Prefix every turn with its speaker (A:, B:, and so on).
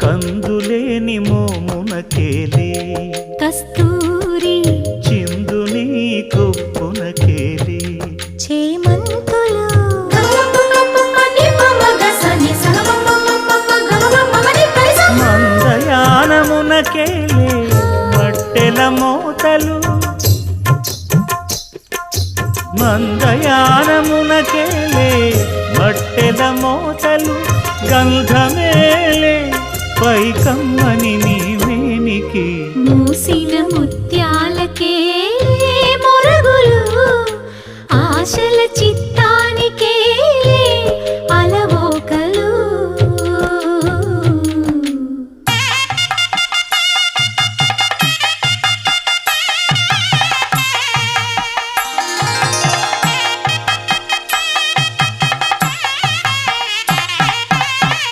A: కందులేని మోమునకేలే
B: కస్తూరి
A: చిందుని కొప్పునకేలే
B: చేమంతులు
A: మందయానమునకేలే మట్టెల మోతలు మందయానమునకేలే మట్టెల మోతలు గంధమే